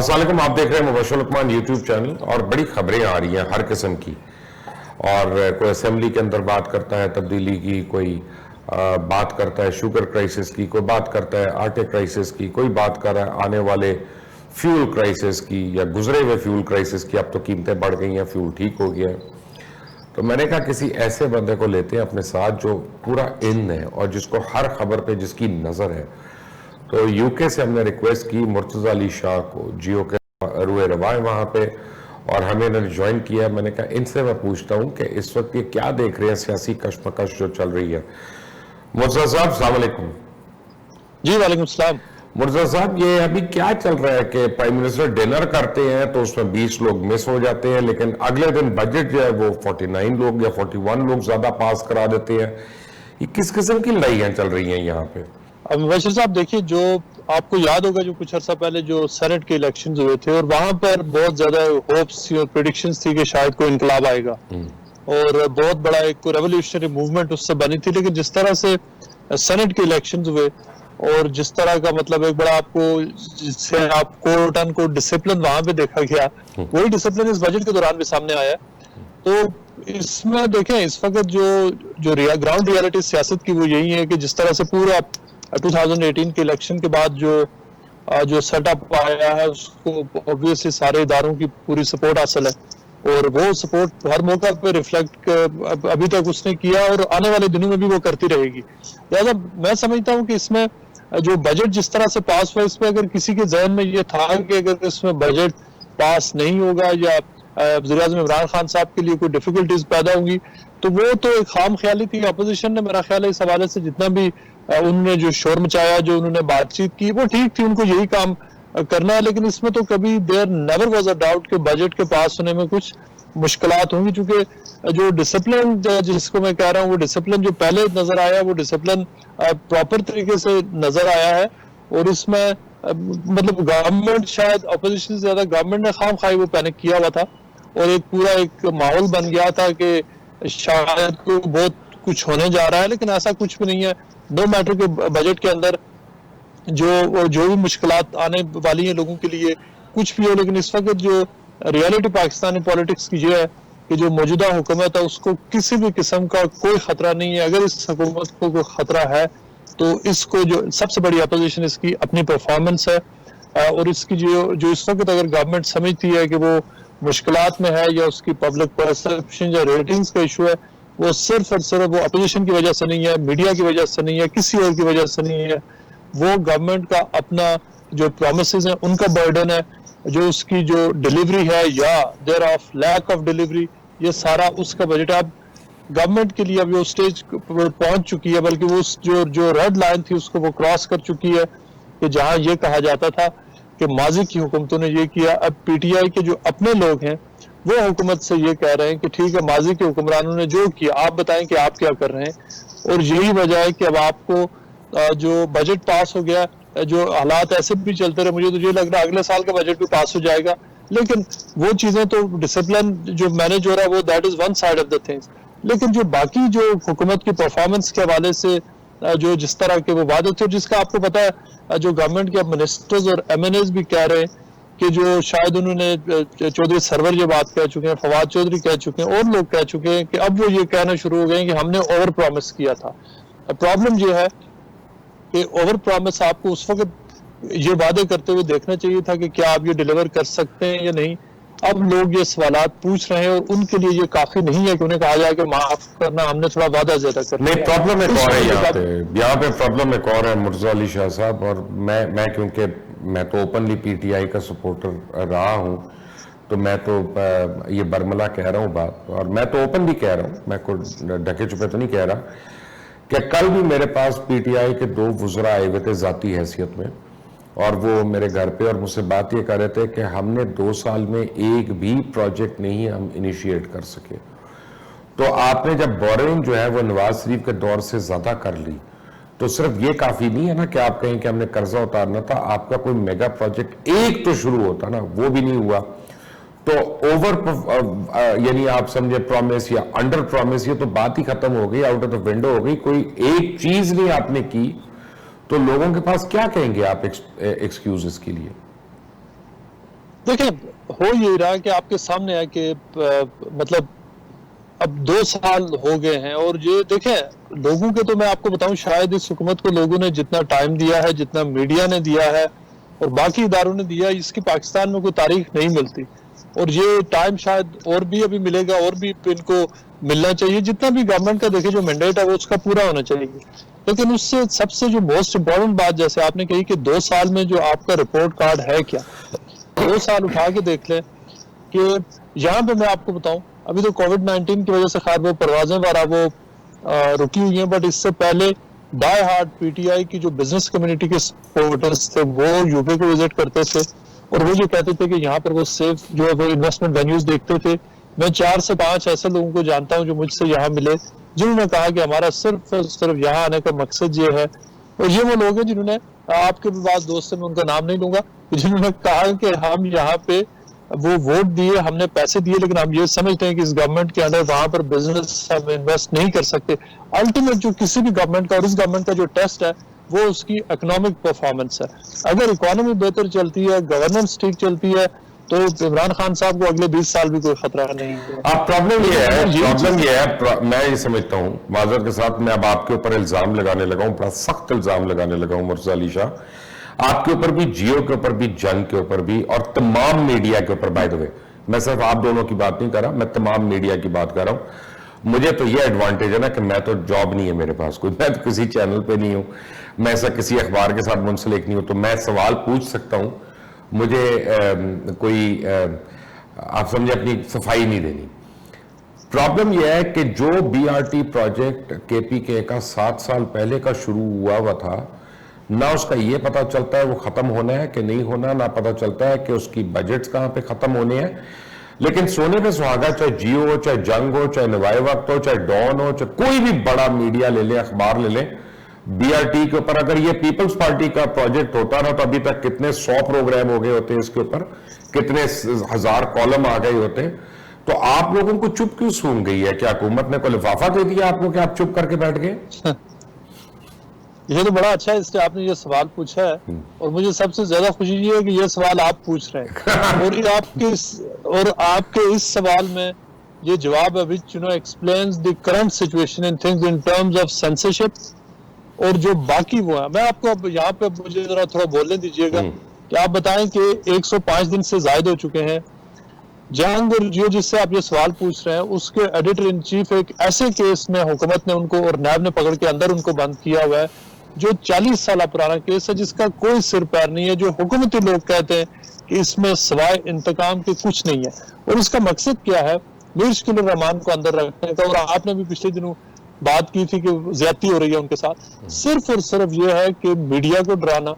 السلام علیکم، آپ دیکھ رہے ہیں مبشر لقمان یوٹیوب چینل، اور بڑی خبریں آ رہی ہیں ہر قسم کی. اور کوئی اسمبلی کے اندر بات کرتا ہے تبدیلی کی، کوئی بات کرتا ہے شوگر کرائسس کی، کوئی بات کرتا ہے آٹے کرائسس کی، کوئی بات کر رہا ہے آنے والے فیول کرائسس کی یا گزرے ہوئے فیول کرائسس کی. اب تو قیمتیں بڑھ گئی ہیں، فیول ٹھیک ہو گیا ہے. تو میں نے کہا کسی ایسے بندے کو لیتے ہیں اپنے ساتھ جو پورا علم ہے اور جس کو ہر خبر پہ جس کی نظر ہے. تو یو کے سے ہم نے ریکویسٹ کی مرتضی علی شاہ کو، جیو کے روئے رواں وہاں پہ، اور ہمیں انہوں نے جوائن کیا. میں نے کہا ان سے میں پوچھتا ہوں کہ اس وقت یہ کیا دیکھ رہے ہیں سیاسی کشمکش جو چل رہی ہے. مرتضی صاحب السلام علیکم. جی وعلیکم السلام. مرتضی صاحب یہ ابھی کیا چل رہا ہے کہ پرائم منسٹر ڈنر کرتے ہیں تو اس میں 20 لوگ مس ہو جاتے ہیں، لیکن اگلے دن بجٹ جو ہے وہ 49 لوگ یا 41 لوگ زیادہ پاس کرا دیتے ہیں. یہ کس قسم کی لڑائیاں چل رہی ہیں یہاں پہ؟ مبشر صاحب دیکھیے، جو آپ کو یاد ہوگا جو کچھ عرصہ پہلے جو سینٹ کے الیکشنز ہوئے تھے اور وہاں پر بہت زیادہ ہوپس اور پریڈکشنز تھی کہ شاید کوئی انقلاب آئے گا اور بہت بڑا ایک ریولیوشنری موومنٹ اس سے بنی تھی. لیکن جس طرح سے سینٹ کے الیکشنز ہوئے اور جس طرح کا مطلب ایک بڑا آپ کو جس سے آپ کوٹ ان کوٹ ڈسپلن وہاں پہ دیکھا گیا، وہی ڈسپلن اس بجٹ کے دوران بھی سامنے آیا. تو اس میں دیکھیں اس وقت جو گراؤنڈ ریالٹی سیاست کی وہ یہی ہے کہ جس طرح سے پورا 2018 کے الیکشن کے بعد جو سیٹ اپ آیا ہے اس کو obviously سارے اداروں کی پوری سپورٹ حاصل ہے اور وہ سپورٹ ہر موقع پہ ریفلیکٹ ابھی تک اس نے کیا اور آنے والے دنوں میں بھی وہ کرتی رہے گی. لہٰذا میں سمجھتا ہوں کہ اس میں جو بجٹ جس طرح سے پاس ہوا، اس میں اگر کسی کے ذہن میں یہ تھا کہ اگر اس میں بجٹ پاس نہیں ہوگا یا وزیر اعظم عمران خان صاحب کے لیے کوئی ڈیفیکلٹیز پیدا ہوں گی، تو وہ تو ایک خام خیالی تھی. اپوزیشن نے میرا خیال ہے اس حوالے سے جتنا بھی انہوں نے جو شور مچایا، جو انہوں نے بات چیت کی، وہ ٹھیک تھی، ان کو یہی کام کرنا ہے. لیکن اس میں تو کبھی دیر نیور واز اے ڈاؤٹ کہ بجٹ کے پاس ہونے میں کچھ مشکلات ہوں گی، چونکہ جو ڈسپلن جس کو میں کہہ رہا ہوں وہ ڈسپلن جو پہلے نظر آیا وہ ڈسپلن پراپر طریقے سے نظر آیا ہے. اور اس میں مطلب گورنمنٹ شاید اپوزیشن سے زیادہ گورنمنٹ نے خام خواہی وہ پینک کیا ہوا تھا اور ایک پورا ایک ماحول بن گیا تھا کہ شاید کو بہت کچھ ہونے جا رہا ہے، لیکن ایسا کچھ بھی نہیں ہے. نو میٹر کے بجٹ کے اندر جو بھی مشکلات آنے والی ہیں لوگوں کے لیے کچھ بھی ہو، لیکن اس وقت جو ریالٹی پاکستانی پالیٹکس کی یہ ہے کہ جو موجودہ حکومت ہے اس کو کسی بھی قسم کا کوئی خطرہ نہیں ہے. اگر اس حکومت کو کوئی خطرہ ہے تو اس کو جو سب سے بڑی اپوزیشن اس کی اپنی پرفارمنس ہے، اور اس کی جو اس وقت اگر گورنمنٹ سمجھتی ہے کہ وہ مشکلات میں ہے یا اس کی پبلک پرسپشن یا ریٹنگز کا ایشو ہے، وہ صرف اور صرف وہ اپوزیشن کی وجہ سے نہیں ہے، میڈیا کی وجہ سے نہیں ہے، کسی اور کی وجہ سے نہیں ہے. وہ گورنمنٹ کا اپنا جو پرومسز ہیں ان کا برڈن ہے، جو اس کی جو ڈیلیوری ہے یا دیر آف لیک آف ڈیلیوری، یہ سارا اس کا بجٹ. اب گورنمنٹ کے لیے اب وہ سٹیج پہنچ چکی ہے، بلکہ وہ جو ریڈ لائن تھی اس کو وہ کراس کر چکی ہے کہ جہاں یہ کہا جاتا تھا کہ ماضی کی حکومتوں نے یہ کیا. اب پی ٹی آئی کے جو اپنے لوگ ہیں وہ حکومت سے یہ کہہ رہے ہیں کہ ٹھیک ہے ماضی کے حکمرانوں نے جو کیا آپ بتائیں کہ آپ کیا کر رہے ہیں. اور یہی وجہ ہے کہ اب آپ کو جو بجٹ پاس ہو گیا، جو حالات ایسے بھی چلتے رہے، مجھے تو یہ لگ رہا ہے اگلے سال کا بجٹ بھی پاس ہو جائے گا. لیکن وہ چیزیں تو ڈسپلن جو مینج ہو رہا ہے وہ that is one side of the things. لیکن جو باقی جو حکومت کی پرفارمنس کے حوالے سے جو جس طرح کے وہ وعدے تھے، جس کا آپ کو پتا ہے جو گورنمنٹ کے منسٹرز اور ایم این ایز بھی کہہ رہے ہیں کہ جو شاید انہوں نے چودھری سرور یہ بات کہہ چکے ہیں، فواد چودھری کہہ چکے ہیں اور لوگ کہہ چکے ہیں کہ اب وہ یہ کہنا شروع ہو گئے ہیں کہ ہم نے اوور پرومس کیا تھا. پرابلم یہ ہے کہ اوور پرومس آپ کو اس وقت یہ وعدے کرتے ہوئے دیکھنا چاہیے تھا کہ کیا آپ یہ ڈیلیور کر سکتے ہیں یا نہیں. اب لوگ یہ سوالات پوچھ رہے ہیں اور ان کے لیے یہ کافی نہیں ہے کہ انہیں کہا جائے کہ معاف کرنا ہم نے تھوڑا وعدہ زیادہ کر دیا. نہیں، پرابلم ایک اور ہے یہاں پہ پرابلم ایک اور ہے مرتضی علی شاہ صاحب، اور میں کیونکہ میں تو اوپنلی پی ٹی آئی کا سپورٹر رہا ہوں تو میں تو یہ برملا کہہ رہا ہوں بات، اور میں تو اوپنلی کہہ رہا ہوں، میں کوئی ڈھکے چھپے تو نہیں کہہ رہا کہ کل بھی میرے پاس پی ٹی آئی کے 2 وزراء آئے ہوئے تھے ذاتی حیثیت میں، اور وہ میرے گھر پہ اور مجھ سے بات یہ کر رہے تھے کہ ہم نے 2 سال میں ایک بھی پروجیکٹ نہیں ہم انیشیٹ کر سکے. تو آپ نے جب بورنگ جو ہے وہ نواز شریف کے دور سے زیادہ کر لی تو صرف یہ کافی نہیں ہے نا کہ آپ کہیں کہ ہم نے قرضہ اتارنا تھا، آپ کا کوئی میگا پروجیکٹ ایک تو شروع ہوتا نا، وہ بھی نہیں ہوا. تو اوور یعنی آپ سمجھے پرومس یا انڈر پرومس، یہ تو بات ہی ختم ہو گئی، آؤٹ آف دا ونڈو ہو گئی. کوئی ایک چیز نہیں آپ نے کی تو لوگوں کے پاس کیا کہیں گے آپ ایکسکیوز اس کے لیے؟ دیکھیں ہو یہی رہا کہ آپ کے سامنے ہے کہ مطلب اب 2 سال ہو گئے ہیں، اور یہ دیکھیں لوگوں کے تو میں آپ کو بتاؤں شاید اس حکومت کو لوگوں نے جتنا ٹائم دیا ہے، جتنا میڈیا نے دیا ہے اور باقی اداروں نے دیا، اس کی پاکستان میں کوئی تاریخ نہیں ملتی، اور یہ ٹائم شاید اور بھی ابھی ملے گا، اور بھی ان کو ملنا چاہیے، جتنا بھی گورنمنٹ کا دیکھیں جو مینڈیٹ ہے وہ اس کا پورا ہونا چاہیے۔ لیکن اس سے سب سے جو موسٹ امپورٹنٹ بات جیسے آپ نے کہی کہ 2 سال میں جو آپ کا رپورٹ کارڈ ہے کیا، 2 سال اٹھا کے دیکھ لیں کہ یہاں پہ میں آپ کو بتاؤں ابھی تو کووڈ 19 کی وجہ سے خیر وہ پروازیں وغیرہ وہ رکی ہوئی ہیں، بٹ اس سے پہلے ڈائی ہارڈ پی ٹی آئی کی جو بزنس کمیونٹی کے سپورٹرز تھے وہ یو پی کو وزٹ کرتے تھے، اور وہ جو کہتے تھے کہ یہاں پر وہ سیف جو ہے وہ انویسٹمنٹ وینیوز دیکھتے تھے۔ میں 4 سے 5 ایسے لوگوں کو جانتا ہوں جو مجھ سے یہاں ملے، جنہوں نے کہا کہ ہمارا صرف یہاں آنے کا مقصد یہ ہے، اور یہ وہ لوگ ہیں جنہوں نے آپ کے بھی بعض دوست ہیں، میں ان کا نام نہیں لوں گا، جنہوں نے کہا کہ ہم یہاں پہ وہ ووٹ دیے، ہم نے پیسے دیے، لیکن ہم یہ سمجھتے ہیں کہ اس گورنمنٹ کے اندر وہاں پر بزنس ہم انویسٹ نہیں کر سکتے۔ الٹیمیٹ جو کسی بھی گورنمنٹ کا اور اس گورنمنٹ کا جو ٹیسٹ ہے وہ اس کی اکنامک پرفارمنس ہے۔ اگر اکانومی بہتر چلتی ہے، گورننس ٹھیک چلتی ہے، تو عمران خان صاحب کو اگلے 20 سال بھی کوئی خطرہ نہیں ہے۔ اب پرابلم یہ ہے میں یہ سمجھتا ہوں معذرت کے ساتھ، میں اب آپ کے اوپر الزام لگانے لگا ہوں، بڑا سخت الزام لگانے لگا ہوں مرزا علی شاہ، آپ کے اوپر بھی، جیو کے اوپر بھی، جنگ کے اوپر بھی، اور تمام میڈیا کے اوپر۔ بائی دی وے میں صرف آپ دونوں کی بات نہیں کر رہا، میں تمام میڈیا کی بات کر رہا ہوں۔ مجھے تو یہ ایڈوانٹیج ہے نا کہ میں تو جاب نہیں ہے میرے پاس کوئی، میں تو کسی چینل پہ نہیں ہوں، میں ایسا کسی اخبار کے ساتھ منسلک نہیں ہوں، تو میں سوال پوچھ سکتا ہوں، مجھے کوئی آپ سمجھے اپنی صفائی نہیں دینی۔ پرابلم یہ ہے کہ جو بی آر ٹی پروجیکٹ کے پی کے کا 7 سال پہلے کا شروع ہوا تھا، نہ اس کا یہ پتا چلتا ہے وہ ختم ہونا ہے کہ نہیں ہونا، نہ پتا چلتا ہے کہ اس کی بجٹس کہاں پہ ختم ہونے ہیں۔ لیکن سونے پہ سہاگا، چاہے جیو ہو، چاہے جنگ ہو، چاہے نوائے وقت ہو، چاہے ڈان ہو، چاہے کوئی بھی بڑا میڈیا لے لیں، اخبار لے لیں، بی آر ٹی کے اوپر اگر یہ پیپلز پارٹی کا پروجیکٹ ہوتا نا تو ابھی تک کتنے 100 پروگرام ہو گئے ہوتے اس کے اوپر، کتنے 1000 کالم آ گئے ہوتے۔ تو آپ لوگوں کو چپ کیوں سون گئی ہے؟ کیا حکومت نے کوئی لفافہ دے دیا آپ کو کہ آپ چپ کر کے بیٹھ گئے؟ یہ تو بڑا اچھا ہے، اس سے آپ نے یہ سوال پوچھا ہے، اور مجھے سب سے زیادہ خوشی یہ ہے کہ یہ سوال آپ پوچھ رہے ہیں، اور آپ کے اس سوال میں یہ جواب ہے which explains the current situation in things in terms of censorship، اور جو باقی وہ ہے، میں آپ کو اب یہاں پہ مجھے ذرا تھوڑا بولنے دیجیے گا کہ آپ بتائیں کہ 105 دن سے زائد ہو چکے ہیں، جنگ اور جیو جس سے آپ یہ سوال پوچھ رہے ہیں اس کے ایڈیٹر ان چیف ایک ایسے کیس میں حکومت نے ان کو اور نیب نے پکڑ کے اندر ان کو بند کیا ہوا ہے جو 40 سالہ پرانا کیس ہے، جس کا کوئی سر پیر نہیں ہے، جو حکومتی لوگ کہتے ہیں کہ اس میں سوائے انتقام کے کچھ نہیں ہے، اور اس کا مقصد کیا ہے؟ میر شکیل الرحمان کو اندر رکھنے کا، اور آپ نے بھی پچھلے دنوں بات کی تھی کہ زیادتی ہو رہی ہے ان کے ساتھ، صرف اور صرف یہ ہے کہ میڈیا کو ڈرانا،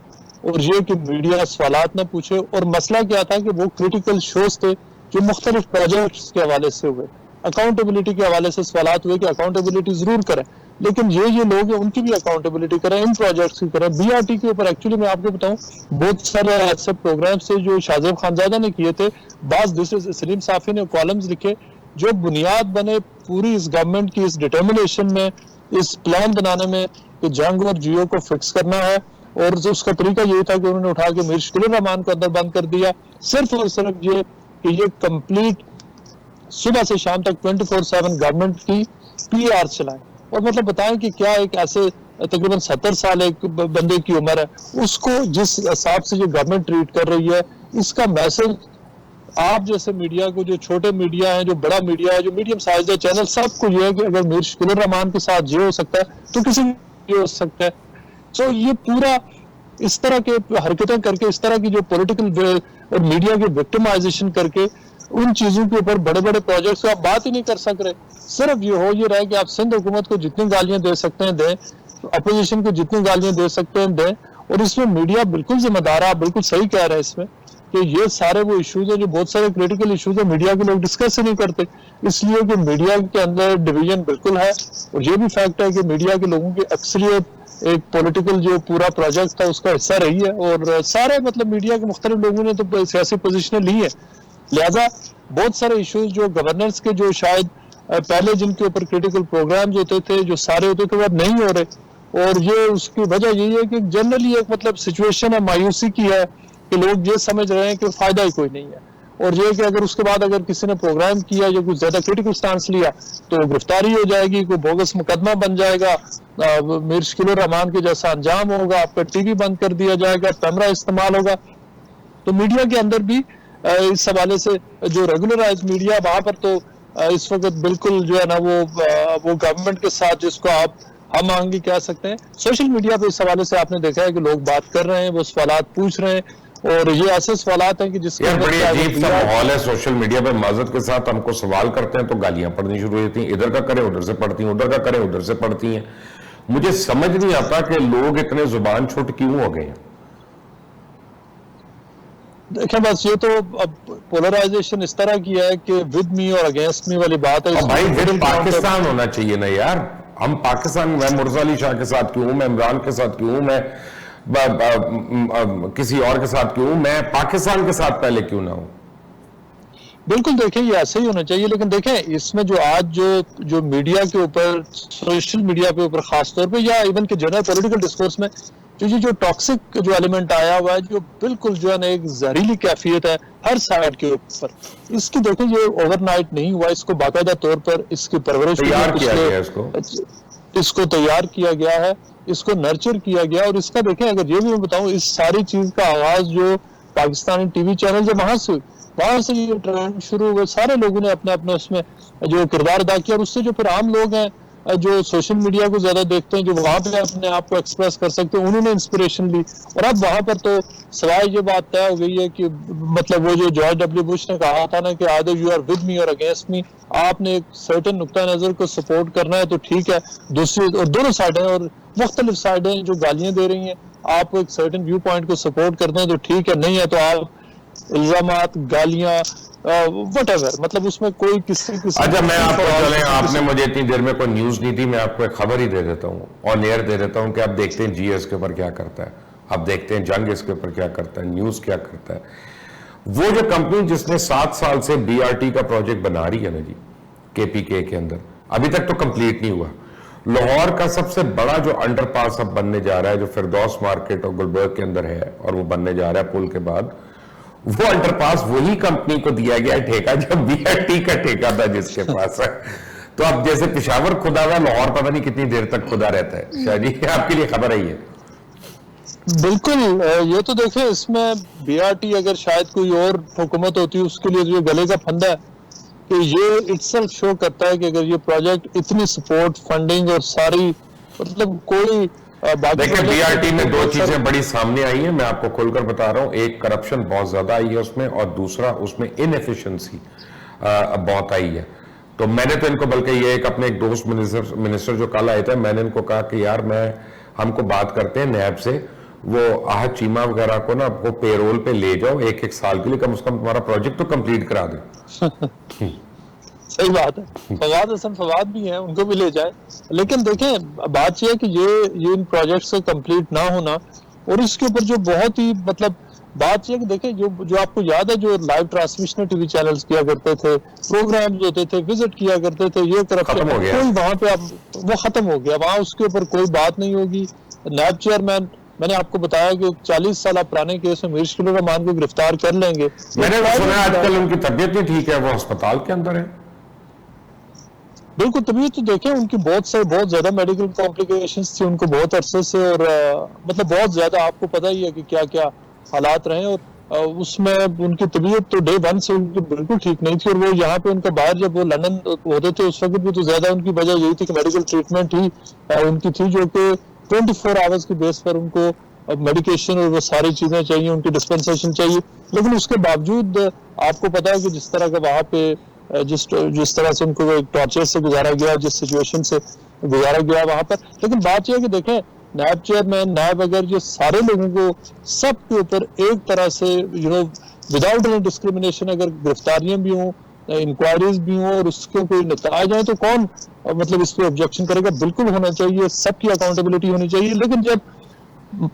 اور یہ کہ میڈیا سوالات نہ پوچھے، اور مسئلہ کیا تھا کہ وہ کریٹیکل شوز تھے جو مختلف پروجیکٹس کے حوالے سے ہوئے، اکاؤنٹیبلٹی کے حوالے سے سوالات ہوئے کہ اکاؤنٹیبلٹی ضرور کریں، لیکن یہ لوگ ہیں ان کی بھی اکاؤنٹیبلٹی کریں، ان پروجیکٹس کی کریں۔ بی آر ٹی کے اوپر ایکچولی میں آپ کو بتاؤں بہت سارے ایسے پروگرامز تھے جو شاہ زیب خانزادہ نے کیے تھے، بعض دوسرے سلیم صافی نے کالمز لکھے جو بنیاد بنے پوری اس گورنمنٹ کی اس ڈٹرمنیشن میں، اس پلان بنانے میں کہ جنگ اور جیو کو فکس کرنا ہے، اور اس کا طریقہ یہی تھا کہ انہوں نے اٹھا کے میر شکیل الرحمان کو اندر بند کر دیا، صرف اور صرف یہ کہ یہ کمپلیٹ صبح سے شام تک 24/7 گورنمنٹ کی پی آر چلائیں، اور مطلب بتائیں کہ کیا ایک ایسے تقریباً 70 سال ایک بندے کی عمر ہے، اس کو جس حساب سے یہ گورنمنٹ ٹریٹ کر رہی ہے، اس کا میسج آپ جیسے میڈیا کو، جو چھوٹے میڈیا ہیں، جو بڑا میڈیا ہے، جو میڈیم سائز ہے چینل، سب کو یہ ہے کہ اگر میر شکیل الرحمان کے ساتھ یہ ہو سکتا ہے تو کسی بھی ہو سکتا ہے۔ تو یہ پورا اس طرح کے حرکتیں کر کے، اس طرح کی جو پولیٹیکل اور میڈیا کی وکٹمائزیشن کر کے ان چیزوں کے اوپر بڑے بڑے پروجیکٹس کو آپ بات ہی نہیں کر سک رہے، صرف یہ رہا ہے کہ آپ سندھ حکومت کو جتنی گالیاں دے سکتے ہیں دیں، اپوزیشن کو جتنی گالیاں دے سکتے ہیں دیں، اور اس میں میڈیا بالکل ذمہ دار ہے، آپ بالکل صحیح کہہ رہے ہیں اس میں کہ یہ سارے وہ ایشوز ہیں جو بہت سارے کریٹیکل ایشوز ہیں، میڈیا کے لوگ ڈسکس ہی نہیں کرتے، اس لیے کہ میڈیا کے اندر ڈویژن بالکل ہے، اور یہ بھی فیکٹ ہے کہ میڈیا کے لوگوں کی اکثریت ایک پولیٹیکل جو پورا پروجیکٹ تھا اس کا حصہ رہی ہے، اور سارے مطلب میڈیا کے مختلف لوگوں نے تو سیاسی پوزیشنیں لی ہیں، لہذا بہت سارے ایشوز جو گورننس کے جو شاید پہلے جن کے اوپر کریٹیکل پروگرامز ہوتے تھے، جو سارے ہوتے تھے وہ اب نہیں ہو رہے، اور یہ اس کی وجہ یہی ہے کہ جنرلی ایک مطلب سچویشن ہے، مایوسی کی ہے کہ کہ لوگ یہ سمجھ رہے ہیں کہ فائدہ ہی کوئی نہیں ہے. اور یہ کہ اگر اس کے بعد اگر کسی نے پروگرام کیا یا کچھ زیادہ کریٹیکل سٹانس لیا تو گرفتاری ہو جائے گی, کوئی بوگس مقدمہ بن جائے گا, میر شکیل الرحمان کے جیسا انجام ہوگا, آپ کا ٹی وی بند کر دیا جائے گا, کیمرہ استعمال ہوگا. تو میڈیا کے اندر بھی اس حوالے سے جو ریگولرائز میڈیا وہاں پر تو اس وقت بالکل جو ہے نا وہ گورنمنٹ کے ساتھ جس کو آپ ہم آہنگی کہہ سکتے ہیں, سوشل میڈیا پہ اس حوالے سے آپ نے دیکھا ہے کہ لوگ بات کر رہے ہیں, وہ سوالات پوچھ رہے ہیں, اور یہ ایسے سوالات ہیں کہ جس کے بڑی عجیب سا ماحول ہے سوشل میڈیا پہ. معذرت کے ساتھ ہم کو سوال کرتے ہیں تو گالیاں پڑھنی شروع ہوتی ہیں, ادھر کا کریں ادھر سے پڑھتی ہیں, ادھر کا کریں ادھر سے پڑھتی ہیں. مجھے سمجھ نہیں آتا کہ لوگ اتنے زبان چھوٹ کیوں ہو گئے ہیں. دیکھیں بس یہ تو اب پولرائزیشن اس طرح کی ہے کہ ود می اور اگینسٹ می والی بات ہے. بھائی ود پاکستان ہونا چاہیے نا یار. ہم پاکستان, میں مرزا علی شاہ کے ساتھ کیوں ہوں, میں عمران کے ساتھ کیوں ہوں, میں کسی اور کے ساتھ کیوں ہوں, میں پاکستان کے ساتھ پہلے کیوں نہ ہوں. بالکل دیکھیں یہ ایسے ہی ہونا چاہیے. لیکن دیکھیں اس میں جو آج جو میڈیا کے اوپر, سوشل میڈیا پہ اوپر خاص طور پہ, یا ایون کہ جنرل پولیٹیکل ڈسکورس میں جو ٹاکسک جو ایلیمنٹ آیا ہوا ہے, جو بالکل جو ہے نا ایک زہریلی کیفیت ہے ہر سائڈ کے اوپر, اس کی دیکھیں یہ اوور نائٹ نہیں ہوا, اس کو باقاعدہ طور پر اس کی پرورش تیار کیا گیا, اس کو تیار کیا گیا ہے, اس کو نرچر کیا گیا. اور اس کا دیکھیں اگر یہ بھی میں بتاؤں, اس ساری چیز کا آغاز جو پاکستانی ٹی وی چینل جب وہاں سے یہ ٹرینڈ شروع ہوئے, سارے لوگوں نے اپنے اپنے اس میں جو کردار ادا کیا, اور اس سے جو پھر عام لوگ ہیں جو سوشل میڈیا کو زیادہ دیکھتے ہیں, جو وہاں پہ اپنے آپ کو ایکسپریس کر سکتے ہیں, انہوں نے انسپریشن لی. اور اب وہاں پر تو سوائے یہ بات طے ہو گئی ہے کہ مطلب وہ جو جارج ڈبلیو بش نے کہا تھا نا کہ either you are with me or against me, آپ نے ایک سرٹن نقطہ نظر کو سپورٹ کرنا ہے تو ٹھیک ہے, دوسری اور دونوں سائڈیں اور مختلف سائڈیں جو گالیاں دے رہی ہیں, آپ ایک سرٹن ویو پوائنٹ کو سپورٹ کرتے ہیں تو ٹھیک ہے, نہیں ہے تو آپ الزامات, گالیاں, وٹ ایور, مطلب اس میں کوئی کسی اچھا میں آپ کو چلیں, آپ نے مجھے اتنی دیر میں کوئی نیوز نہیں دی, میں آپ کو ایک خبر ہی دے دیتا ہوں, آن ایئر دے دیتا ہوں کہ آپ دیکھتے ہیں جی ایس کے اوپر کیا کرتا ہے, آپ دیکھتے ہیں جنگ اس کے اوپر کیا کرتا ہے, نیوز کیا کرتا ہے. وہ جو کمپنی جس نے 7 سال سے بی آر ٹی کا پروجیکٹ بنا رہی ہے نا جی کے پی کے اندر, ابھی تک تو کمپلیٹ نہیں ہوا. لاہور کا سب سے بڑا جو انڈر پاس اب بننے جا رہا ہے, جو فردوس مارکیٹ اور گلبرگ کے اندر ہے, اور وہ بننے جا رہا ہے پل کے بعد, وہ انڈر پاس وہی کمپنی کو دیا گیا ٹھیکہ جب بی آر ٹی کا ٹھیکہ تھا جس کے پاس ہے. تو اب جیسے پشاور خدا ہوا, لاہور پتہ نہیں کتنی دیر تک خدا رہتا ہے. شاہ جی آپ کے لیے خبر ہے یہ؟ بالکل, یہ تو دیکھیں اس میں بی آر ٹی اگر شاید کوئی اور حکومت ہوتی اس کے لیے جو گلے کا پھندا ہے کہ یہ اٹ سیلف شو کرتا ہے کہ اگر یہ پروجیکٹ اتنی سپورٹ, فنڈنگ اور ساری مطلب کوئی دیکھیں بی آر ٹی میں 2 چیزیں بڑی سامنے آئی ہیں, میں آپ کو کھول کر بتا رہا ہوں. ایک کرپشن بہت زیادہ آئی ہے اس میں, اور دوسرا اس میں انیفیشنسی بہت آئی ہے. تو میں نے تو ان کو بلکہ یہ اپنے ایک دوست منسٹر جو کل آئے تھے, میں نے ان کو کہا کہ یار ہم کو بات کرتے ہیں نیب سے, وہ آہد چیمہ وغیرہ کو نا وہ پے رول پہ لے جاؤ 1 سال کے لیے, کم از کم تمہارا پروجیکٹ تو کمپلیٹ کرا دیں. صحیح بات ہے, فواد حسن فواد بھی ہیں, ان کو بھی لے جائے. لیکن دیکھیں بات یہ ہے کہ یہ ان پروجیکٹ سے کمپلیٹ نہ ہونا, اور اس کے اوپر جو بہت ہی مطلب بات یہ کہ دیکھیں جو آپ کو یاد ہے جو live transmission T V channels کیا کرتے تھے, پروگرامز ہوتے تھے, وزٹ کیا کرتے تھے, یہ کرپشن کوئی وہاں پہ وہ ختم ہو گیا, وہاں اس کے اوپر کوئی بات نہیں ہوگی. نیب چیئرمین, میں نے آپ کو بتایا کہ 40 سالہ پرانے کیس میں میر شکیل الرحمان کو گرفتار کر لیں گے. میں نے سنا آج کل ان کی طبیعت نہیں ٹھیک ہے, وہ ہسپتال کے اندر ہے. بالکل, طبیعت تو دیکھیں ان کی بہت زیادہ میڈیکل کمپلیکیشنز تھی, ان کو بہت عرصے سے, اور مطلب بہت زیادہ آپ کو پتہ ہی ہے کہ کیا کیا حالات رہے, اور اس میں ان کی طبیعت تو ڈے 1 سے ان کی بالکل ٹھیک نہیں تھی. اور وہ یہاں پہ ان کا باہر جب وہ لندن ہوتے تھے اس وقت بھی تو زیادہ ان کی وجہ یہی تھی کہ میڈیکل ٹریٹمنٹ ہی ان کی تھی, جو کہ 24 آورز کی بیس پر ان کو میڈیکیشن اور وہ ساری چیزیں چاہیے, ان کی ڈسپنسیشن چاہیے. لیکن اس کے باوجود آپ کو پتا ہے کہ جس طرح کا وہاں پہ جس طرح سے ان کو ٹارچر سے گزارا گیا, جس سچویشن سے گزارا گیا وہاں پر. لیکن بات یہ ہے کہ دیکھیں نیب چیئرمین, نیب اگر یہ سارے لوگوں کو سب کے اوپر ایک طرح سے وداؤٹ اینی ڈسکریمنیشن اگر گرفتاریاں بھی ہوں, انکوائریز بھی ہوں, اور اس کے کوئی نتائج آئیں تو کون مطلب اس پہ آبجیکشن کرے گا؟ بالکل ہونا چاہیے, سب کی اکاؤنٹیبلٹی ہونی چاہیے. لیکن جب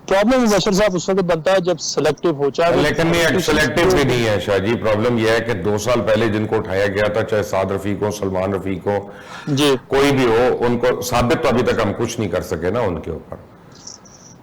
پرابلم بشر صاحب اس وقت بنتا ہے جب سلیکٹیو ہو چاہے, لیکن نہیں سلیکٹیو بھی نہیں ہے شاہ جی. پرابلم یہ ہے کہ 2 سال پہلے جن کو اٹھایا گیا تھا, چاہے سعد رفیق ہو, سلمان رفیق ہو, جی کوئی بھی ہو, ان کو ثابت تو ابھی تک ہم کچھ نہیں کر سکے نا ان کے اوپر.